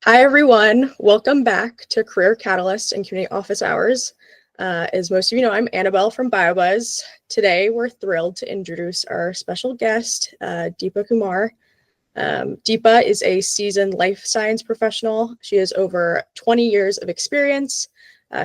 Hi, everyone. Welcome back to Career Catalyst and Community Office Hours. As most of you know, I'm Annabelle from BioBuzz. Today, we're thrilled to introduce our special guest, Deepa Kumar. Deepa is a seasoned life science professional. She has over 20 years of experience.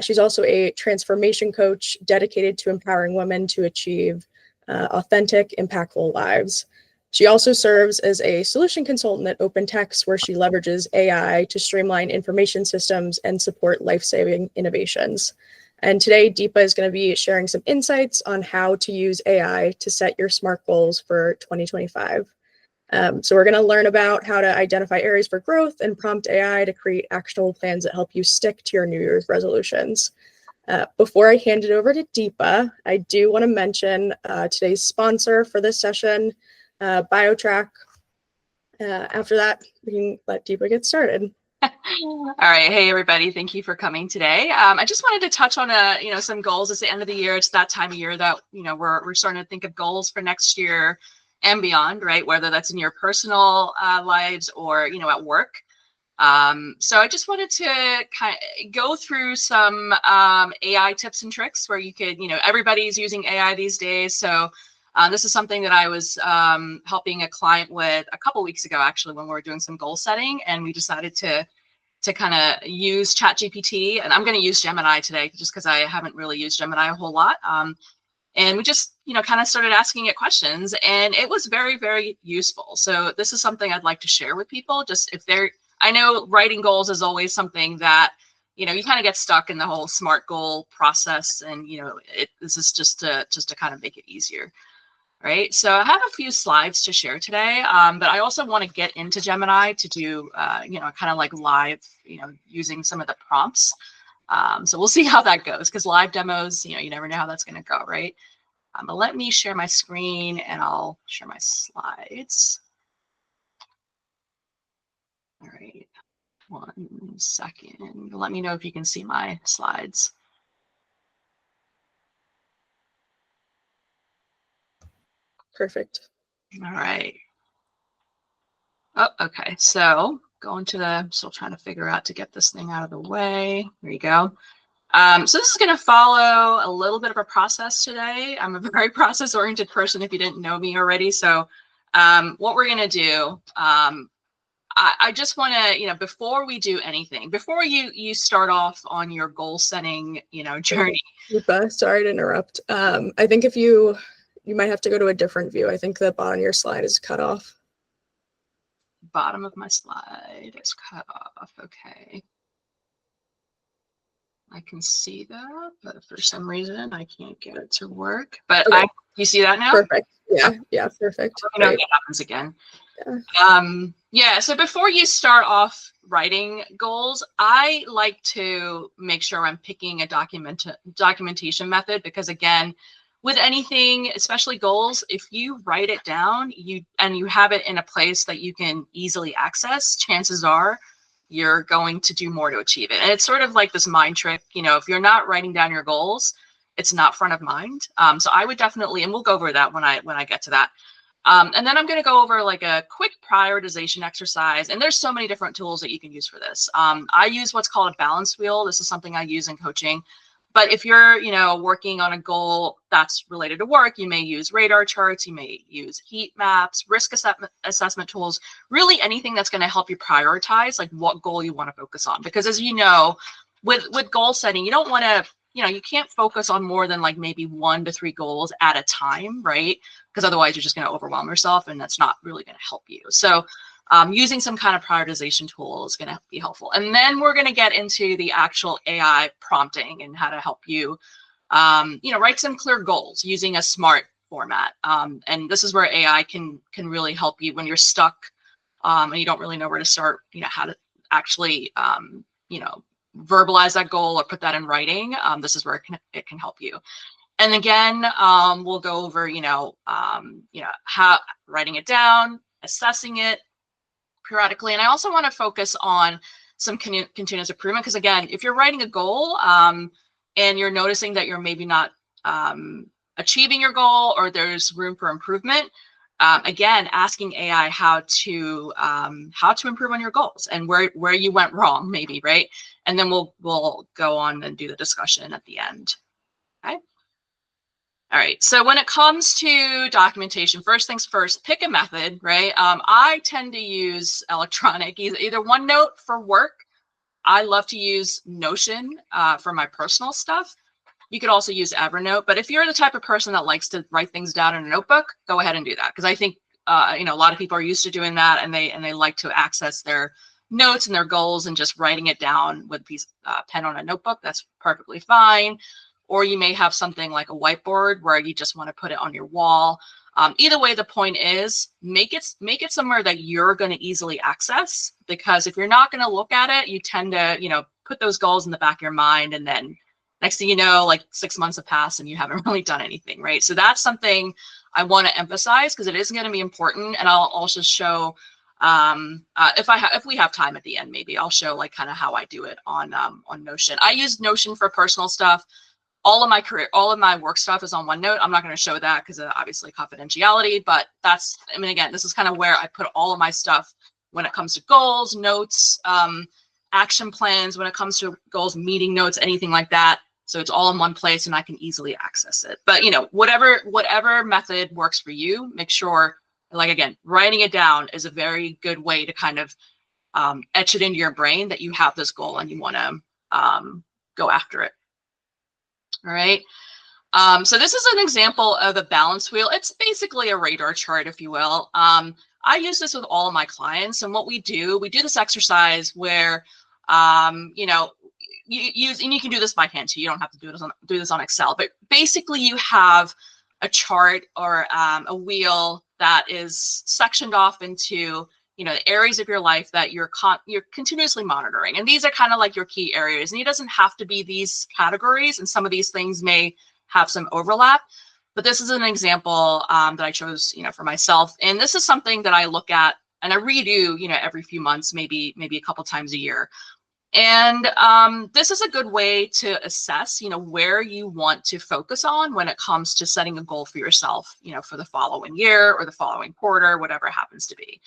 She's also a transformation coach dedicated to empowering women to achieve authentic, impactful lives. She also serves as a solution consultant at OpenText, where she leverages AI to streamline information systems and support life-saving innovations. And today, Deepa is going to be sharing some insights on how to use AI to set your SMART goals for 2025. So we're going to learn about how to identify areas for growth and prompt AI to create actionable plans that help you stick to your New Year's resolutions. Before I hand it over to Deepa, I do want to mention today's sponsor for this session, BioTrack. After that, we can let Deepa get started. All right. Hey, everybody. Thank you for coming today. I just wanted to touch on some goals. It's the end of the year. It's that time of year that, we're starting to think of goals for next year and beyond, right? Whether that's in your personal lives or, at work. So I just wanted to kind of go through some AI tips and tricks where you could, everybody's using AI these days. So this is something that I was helping a client with a couple weeks ago, actually, when we were doing some goal setting, and we decided to kind of use ChatGPT, and I'm going to use Gemini today just because I haven't really used Gemini a whole lot. And we just, kind of started asking it questions, and it was very, very useful. So this is something I'd like to share with people. Just if they're, I know writing goals is always something that, you kind of get stuck in the whole SMART goal process, and this is just to kind of make it easier. Right, so I have a few slides to share today, but I also want to get into Gemini to do, kind of like live, using some of the prompts. So we'll see how that goes, because live demos, you never know how that's going to go, right? But let me share my screen and I'll share my slides. All right, 1 second. Let me know if you can see my slides. Perfect. All right. Oh, okay. So going to I'm still trying to figure out to get this thing out of the way. There you go. So this is going to follow a little bit of a process today. I'm a very process-oriented person, if you didn't know me already. So what we're going to do, I just want to, before we do anything, before you start off on your goal setting, journey. Deepa, sorry to interrupt. I think if you might have to go to a different view. I think the bottom of your slide is cut off. Bottom of my slide is cut off. Okay. I can see that, but for some reason I can't get it to work. But okay. You see that now? Perfect. Yeah, perfect. You know, it happens again. Yeah. So before you start off writing goals, I like to make sure I'm picking a documentation method, because again, with anything, especially goals, if you write it down, you have it in a place that you can easily access, chances are you're going to do more to achieve it. And it's sort of like this mind trick, if you're not writing down your goals, it's not front of mind. So I would definitely, and we'll go over that when I get to that. And then I'm going to go over like a quick prioritization exercise. And there's so many different tools that you can use for this. I use what's called a balance wheel. This is something I use in coaching. But if you're, working on a goal that's related to work, you may use radar charts, you may use heat maps, risk assessment tools, really anything that's going to help you prioritize like what goal you want to focus on. Because as you know, with goal setting, you don't want to, you can't focus on more than like maybe 1 to 3 goals at a time, right? Because otherwise you're just going to overwhelm yourself, and that's not really going to help you. So using some kind of prioritization tool is going to be helpful. And then we're going to get into the actual AI prompting and how to help you, write some clear goals using a SMART format. And this is where AI can really help you when you're stuck and you don't really know where to start, how to actually, verbalize that goal or put that in writing. This is where it can help you. And again, we'll go over, how writing it down, assessing it periodically. And I also want to focus on some continuous improvement, because again, if you're writing a goal and you're noticing that you're maybe not achieving your goal, or there's room for improvement, again, asking AI how to improve on your goals and where you went wrong, maybe, right? And then we'll go on and do the discussion at the end. Okay. All right. So when it comes to documentation, first things first, pick a method, right? I tend to use electronic, either OneNote for work. I love to use Notion for my personal stuff. You could also use Evernote, but if you're the type of person that likes to write things down in a notebook, go ahead and do that. Because I think a lot of people are used to doing that, and they like to access their notes and their goals and just writing it down with a piece pen on a notebook. That's perfectly fine. Or you may have something like a whiteboard where you just want to put it on your wall. Either way, the point is make it somewhere that you're going to easily access, because if you're not going to look at it, you tend to put those goals in the back of your mind, and then next thing you know, like 6 months have passed and you haven't really done anything, right? So that's something I want to emphasize, because it is going to be important. And I'll also show if we have time at the end, maybe I'll show like kind of how I do it on Notion. I use Notion for personal stuff. All of my work stuff is on OneNote. I'm not going to show that because of obviously confidentiality, but again, this is kind of where I put all of my stuff when it comes to goals, notes, action plans, when it comes to goals, meeting notes, anything like that. So it's all in one place and I can easily access it. But whatever method works for you, make sure, like, again, writing it down is a very good way to kind of etch it into your brain that you have this goal and you want to go after it. All right. So this is an example of a balance wheel. It's basically a radar chart, if you will. I use this with all of my clients, and what we do this exercise where, you use, and you can do this by hand too. You don't have to do this on Excel, but basically you have a chart or a wheel that is sectioned off into the areas of your life that you're continuously monitoring. And these are kind of like your key areas. And it doesn't have to be these categories. And some of these things may have some overlap. But this is an example that I chose, for myself. And this is something that I look at and I redo, every few months, maybe a couple times a year. And this is a good way to assess, where you want to focus on when it comes to setting a goal for yourself, for the following year or the following quarter, whatever it happens to be.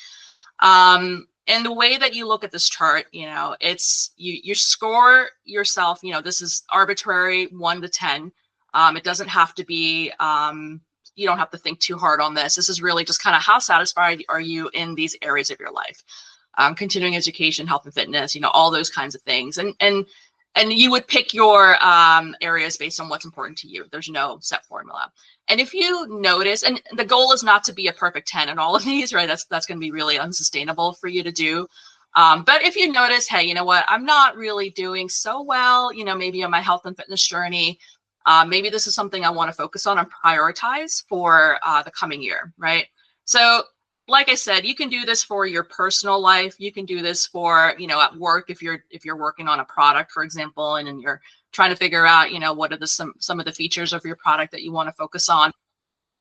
And the way that you look at this chart, it's you score yourself, this is arbitrary 1 to 10. It doesn't have to be, you don't have to think too hard on this. This is really just kind of how satisfied are you in these areas of your life. Continuing education, health and fitness, all those kinds of things. And you would pick your areas based on what's important to you. There's no set formula. And if you notice, and the goal is not to be a perfect 10 in all of these, right? That's going to be really unsustainable for you to do. But if you notice, hey, you know what? I'm not really doing so well, maybe on my health and fitness journey. Maybe this is something I want to focus on and prioritize for the coming year, right? So like I said, you can do this for your personal life. You can do this for, at work, if you're working on a product, for example, and then you're trying to figure out, what are some of the features of your product that you want to focus on.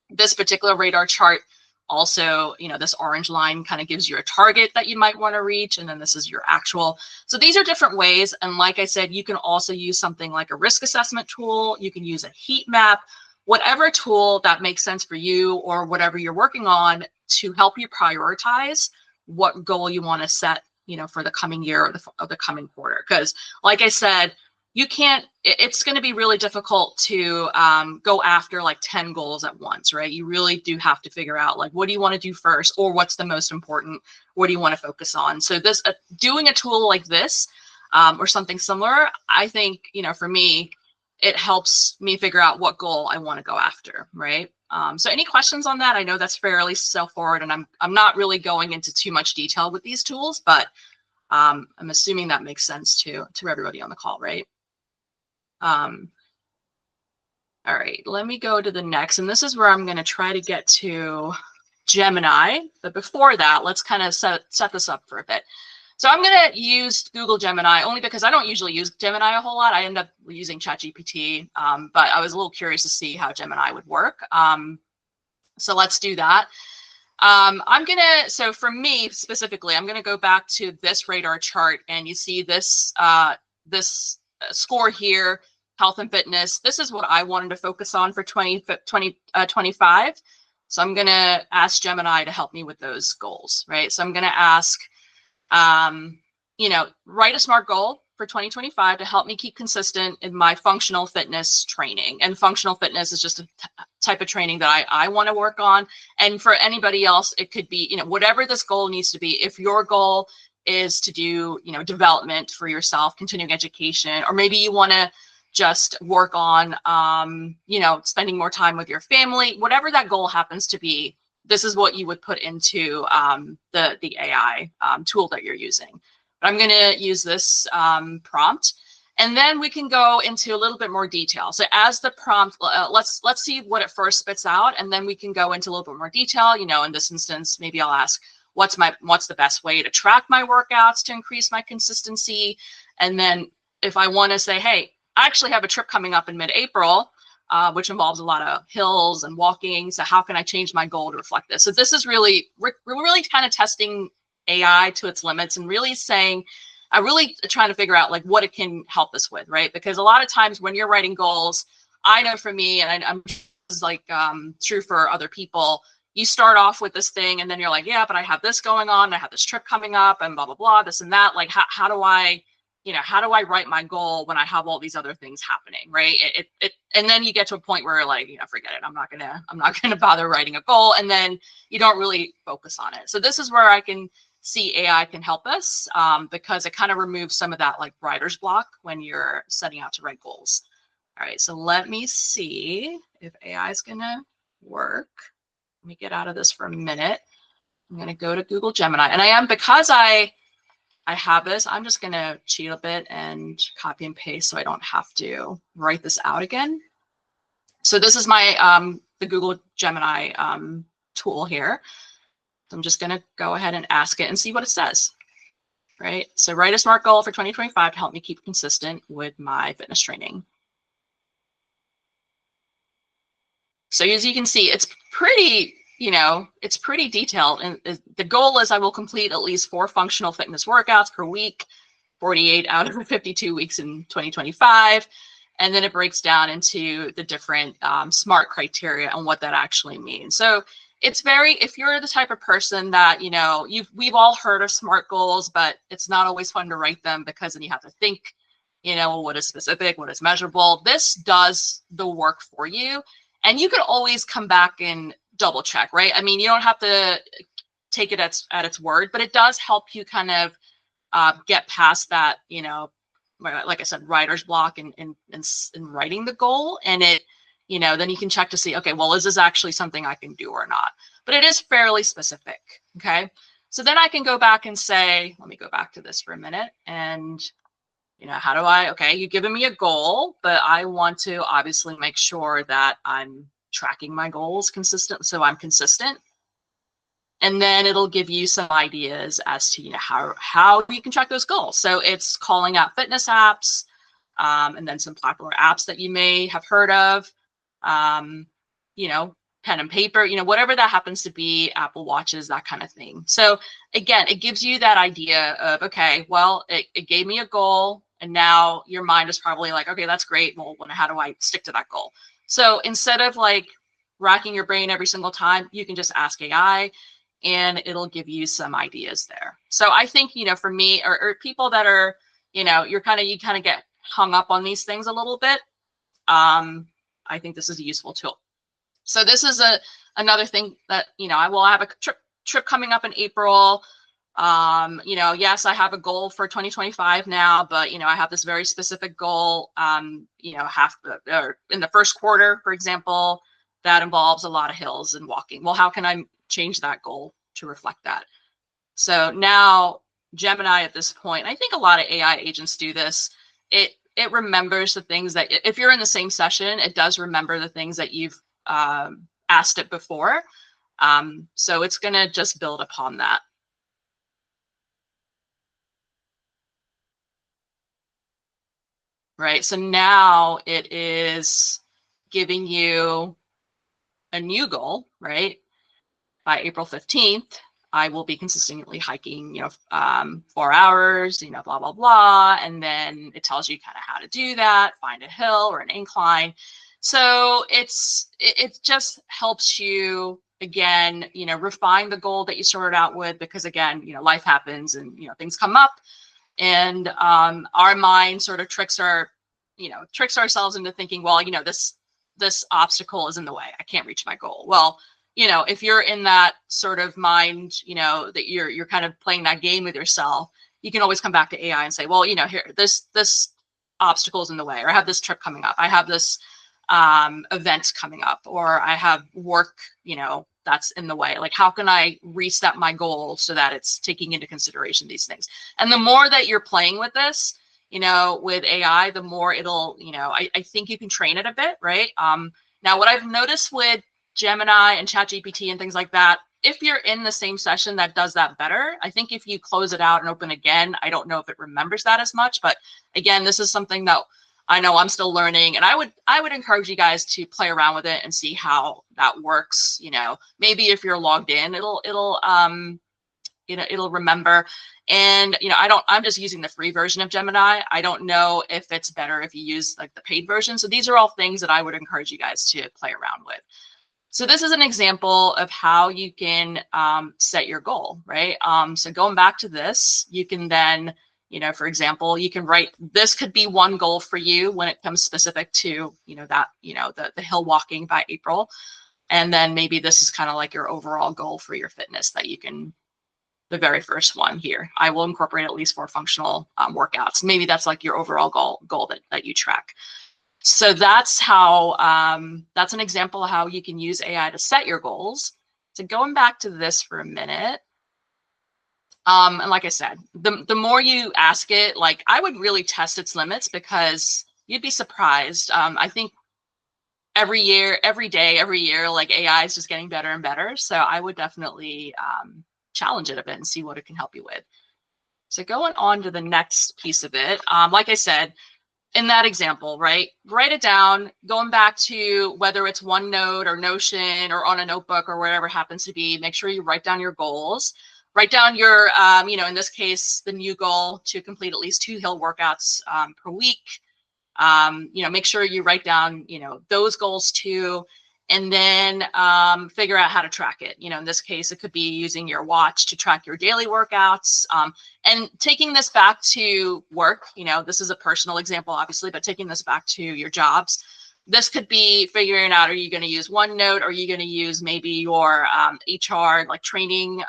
This particular radar chart also, this orange line kind of gives you a target that you might want to reach, and then this is your actual. So these are different ways. And like I said, you can also use something like a risk assessment tool. You can use a heat map, whatever tool that makes sense for you or whatever you're working on to help you prioritize what goal you want to set, for the coming year or the coming quarter. Because like I said, it's going to be really difficult to go after like 10 goals at once, right? You really do have to figure out like, what do you want to do first, or what's the most important? What do you want to focus on? So doing a tool like this or something similar, I think, for me, it helps me figure out what goal I want to go after, right? So any questions on that? I know that's fairly self-forward, and I'm not really going into too much detail with these tools, but I'm assuming that makes sense to everybody on the call, right? All right, let me go to the next, and this is where I'm going to try to get to Gemini. But before that, let's kind of set this up for a bit. So I'm going to use Google Gemini only because I don't usually use Gemini a whole lot. I end up using ChatGPT, but I was a little curious to see how Gemini would work. So let's do that. So for me specifically, I'm going to go back to this radar chart, and you see this, this score here, health and fitness. This is what I wanted to focus on for 2025. So I'm going to ask Gemini to help me with those goals, right? So I'm going to ask, write a SMART goal for 2025 to help me keep consistent in my functional fitness training. And functional fitness is just a type of training that I want to work on. And for anybody else, it could be, whatever this goal needs to be. If your goal is to do, development for yourself, continuing education, or maybe you want to just work on, spending more time with your family, whatever that goal happens to be, this is what you would put into the AI tool that you're using. But I'm going to use this prompt, and then we can go into a little bit more detail. So as the prompt, let's see what it first spits out, and then we can go into a little bit more detail. In this instance, maybe I'll ask, what's the best way to track my workouts to increase my consistency? And then if I want to say, hey, I actually have a trip coming up in mid-April, which involves a lot of hills and walking. So how can I change my goal to reflect this? So this is really, we're really kind of testing AI to its limits and really saying, I'm really trying to figure out like what it can help us with, right? Because a lot of times when you're writing goals, I know for me, and I'm this is like true for other people, you start off with this thing and then you're like, yeah, but I have this going on, I have this trip coming up and blah, blah, blah, this and that. Like, how do I write my goal when I have all these other things happening, right? And then you get to a point where like, forget it. I'm not gonna bother writing a goal, and then you don't really focus on it. So this is where I can see AI can help us because it kind of removes some of that like writer's block when you're setting out to write goals. All right, so let me see if AI is gonna work. Let me get out of this for a minute. I'm gonna go to Google Gemini, and because I have this, I'm just going to cheat a bit and copy and paste so I don't have to write this out again. So this is my the Google Gemini tool here. So I'm just going to go ahead and ask it and see what it says. Right. So write a SMART goal for 2025 to help me keep consistent with my fitness training. So as you can see, it's pretty detailed. And the goal is I will complete at least 4 functional fitness workouts per week, 48 out of the 52 weeks in 2025. And then it breaks down into the different SMART criteria and what that actually means. So it's if you're the type of person that, we've all heard of SMART goals, but it's not always fun to write them because then you have to think, what is specific, what is measurable. This does the work for you. And you could always come back and double check, right? I mean, you don't have to take it at its word, but it does help you kind of get past that, like I said, writer's block in writing the goal. And then you can check to see, okay, well, is this actually something I can do or not? But it is fairly specific, okay? So then I can go back and say, let me go back to this for a minute. And, how do okay, you've given me a goal, but I want to obviously make sure that I'm tracking my goals consistently, so I'm consistent. And then it'll give you some ideas as to, how you can track those goals. So it's calling out fitness apps, and then some popular apps that you may have heard of, pen and paper, whatever that happens to be, Apple Watches, that kind of thing. So again, it gives you that idea of, okay, well, it gave me a goal, and now your mind is probably like, okay, that's great. Well, how do I stick to that goal? So instead of like racking your brain every single time, you can just ask AI and it'll give you some ideas there. So I think, for me, or people that are, you kind of get hung up on these things a little bit. I think this is a useful tool. So this is another thing that, I will have a trip coming up in April. Yes, I have a goal for 2025 now, but, I have this very specific goal, in the first quarter, for example, that involves a lot of hills and walking. Well, how can I change that goal to reflect that? So now Gemini at this point, I think a lot of AI agents do this. It remembers the things that, if you're in the same session, it does remember the things that you've asked it before. So it's going to just build upon that. Right. So now it is giving you a new goal, right? By April 15th, I will be consistently hiking, 4 hours, blah, blah, blah. And then it tells you kind of how to do that, find a hill or an incline. So it just helps you again, refine the goal that you started out with, because again, life happens and, things come up, and our mind sort of tricks ourselves into thinking, well, this obstacle is in the way. I can't reach my goal. Well, if you're in that sort of mind, that you're kind of playing that game with yourself, you can always come back to AI and say, well, here, this obstacle is in the way, or I have this trip coming up. I have this event coming up, or I have work, that's in the way. Like, how can I reset my goal so that it's taking into consideration these things? And the more that you're playing with this, with AI, the more it'll, I think you can train it a bit, right? Now, what I've noticed with Gemini and ChatGPT and things like that, if you're in the same session that does that better, I think if you close it out and open again, I don't know if it remembers that as much. But again, this is something that I know I'm still learning, and I would encourage you guys to play around with it and see how that works. Maybe if you're logged in, it'll remember. And I'm just using the free version of Gemini. I don't know if it's better if you use like the paid version. So these are all things that I would encourage you guys to play around with. So this is an example of how you can set your goal, right? So going back to this, you can then, for example, you can write, this could be one goal for you when it comes specific to, the hill walking by April. And then maybe this is kind of like your overall goal for your fitness that you can, the very first one here, I will incorporate at least 4 functional workouts. Maybe that's like your overall goal that you track. So that's how, that's an example of how you can use AI to set your goals. So going back to this for a minute, and like I said, the more you ask it, like, I would really test its limits, because you'd be surprised. I think every year, like, AI is just getting better and better. So I would definitely challenge it a bit and see what it can help you with. So going on to the next piece of it, like I said, in that example, right? Write it down, going back to whether it's OneNote or Notion or on a notebook or wherever it happens to be, make sure you write down your goals. Write down your, in this case, the new goal to complete at least 2 hill workouts per week. Make sure you write down, those goals too, and then figure out how to track it. In this case, it could be using your watch to track your daily workouts, and taking this back to work. This is a personal example, obviously, but taking this back to your jobs. This could be figuring out, are you going to use OneNote? Or are you going to use maybe your HR, like training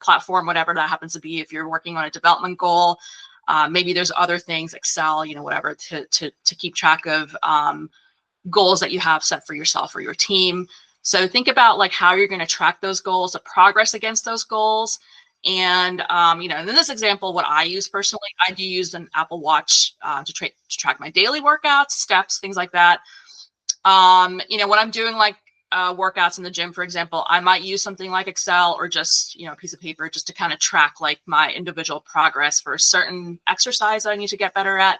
platform, whatever that happens to be, if you're working on a development goal. Maybe there's other things, Excel, whatever, to keep track of goals that you have set for yourself or your team. So think about like how you're going to track those goals, the progress against those goals. And, in this example, what I use personally, I do use an Apple Watch to track my daily workouts, steps, things like that. When I'm doing like workouts in the gym, for example, I might use something like Excel or just, a piece of paper just to kind of track like my individual progress for a certain exercise that I need to get better at.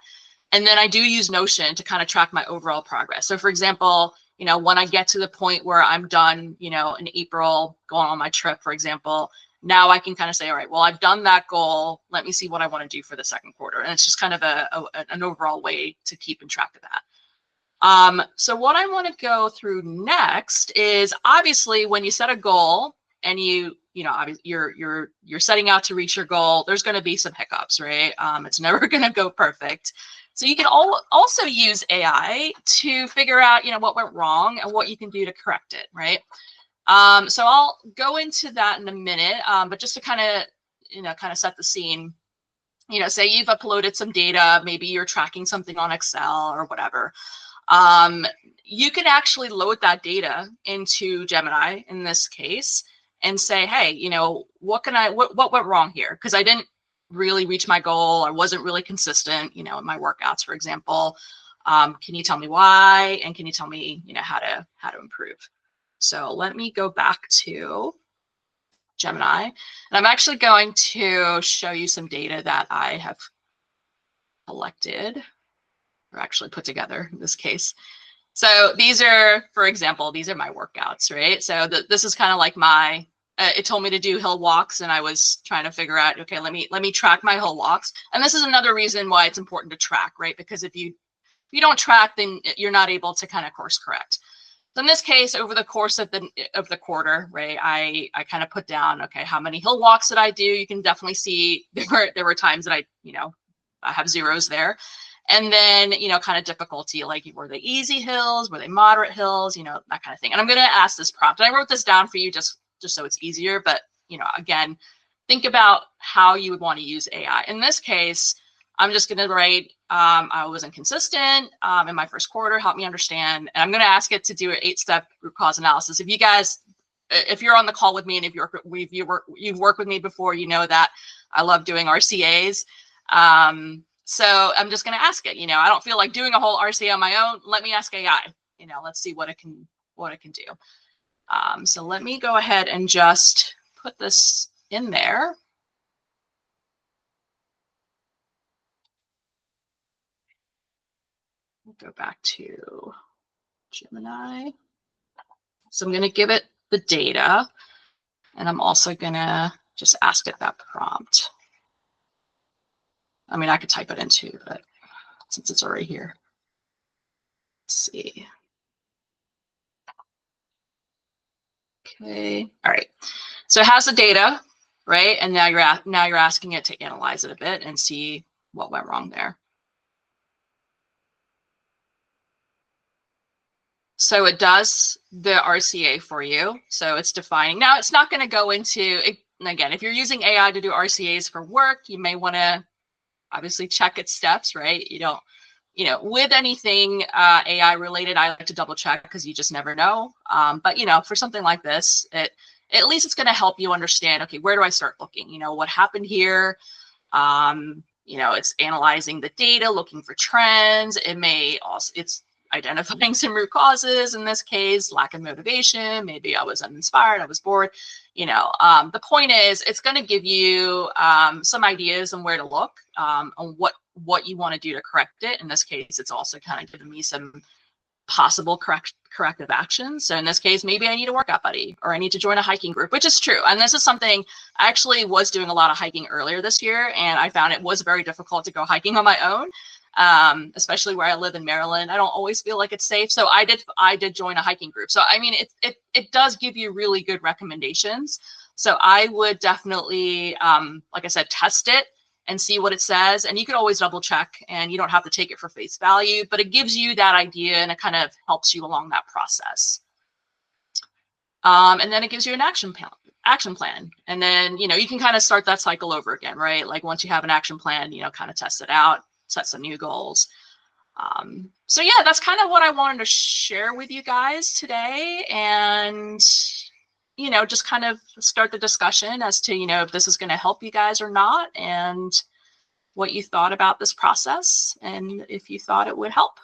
And then I do use Notion to kind of track my overall progress. So for example, when I get to the point where I'm done, in April, going on my trip, for example, now I can kind of say, all right, well, I've done that goal. Let me see what I want to do for the second quarter. And it's just kind of an overall way to keep in track of that. So what I want to go through next is, obviously, when you set a goal and you're setting out to reach your goal, there's going to be some hiccups, right? It's never going to go perfect. So you can also use AI to figure out, what went wrong and what you can do to correct it, right? So I'll go into that in a minute, but just to kind of set the scene, say you've uploaded some data, maybe you're tracking something on Excel or whatever. You can actually load that data into Gemini in this case and say, hey, what went wrong here? Because I didn't really reach my goal. I wasn't really consistent, in my workouts, for example. Can you tell me why? And can you tell me, how to improve? So let me go back to Gemini, and I'm actually going to show you some data that I have collected, or actually put together in this case. So these are, for example, these are my workouts, right? So this is kind of like my, it told me to do hill walks, and I was trying to figure out, okay, let me track my hill walks. And this is another reason why it's important to track, right? Because if you don't track, then you're not able to kind of course correct. So in this case, over the course of the quarter, right, I kind of put down, okay, how many hill walks did I do? You can definitely see there were times that I have zeros there. And then, kind of difficulty, like were they easy hills? Were they moderate hills? That kind of thing. And I'm going to ask this prompt. And I wrote this down for you just so it's easier. But, again, think about how you would want to use AI. In this case, I'm just going to write, I was inconsistent in my first quarter, help me understand. And I'm going to ask it to do an 8-step root cause analysis. If you guys, if you're on the call with me and if you've worked with me before, you know that I love doing RCAs. So I'm just going to ask it, I don't feel like doing a whole RCA on my own. Let me ask AI, let's see what it can do. So let me go ahead and just put this in there. Go back to Gemini. So I'm going to give it the data, and I'm also going to just ask it that prompt. I mean, I could type it in too, but since it's already here, let's see. Okay, all right. So it has the data, right? And now you're asking it to analyze it a bit and see what went wrong there. So it does the RCA for you. So it's defining. Now it's not going to go into, and again, if you're using AI to do RCAs for work, you may want to obviously check its steps, right? You don't, with anything AI related, I like to double check because you just never know. But, for something like this, at least it's going to help you understand, okay, where do I start looking? What happened here? It's analyzing the data, looking for trends. It may also, it's identifying some root causes, in this case, lack of motivation. Maybe I was uninspired, I was bored. The point is, it's going to give you some ideas on where to look, on what you want to do to correct it. In this case, it's also kind of giving me some possible corrective actions. So in this case, maybe I need a workout buddy, or I need to join a hiking group, which is true. And this is something I actually was doing a lot of hiking earlier this year, and I found it was very difficult to go hiking on my own. Especially where I live in Maryland, I don't always feel like it's safe. So I did join a hiking group. So I mean, it does give you really good recommendations. So I would definitely, like I said, test it and see what it says. And you could always double check, and you don't have to take it for face value, but it gives you that idea and it kind of helps you along that process. And then it gives you an action plan. And then, you can kind of start that cycle over again, right? Like once you have an action plan, kind of test it out, set some new goals. So yeah, that's kind of what I wanted to share with you guys today. And, just kind of start the discussion as to, if this is going to help you guys or not, and what you thought about this process, and if you thought it would help.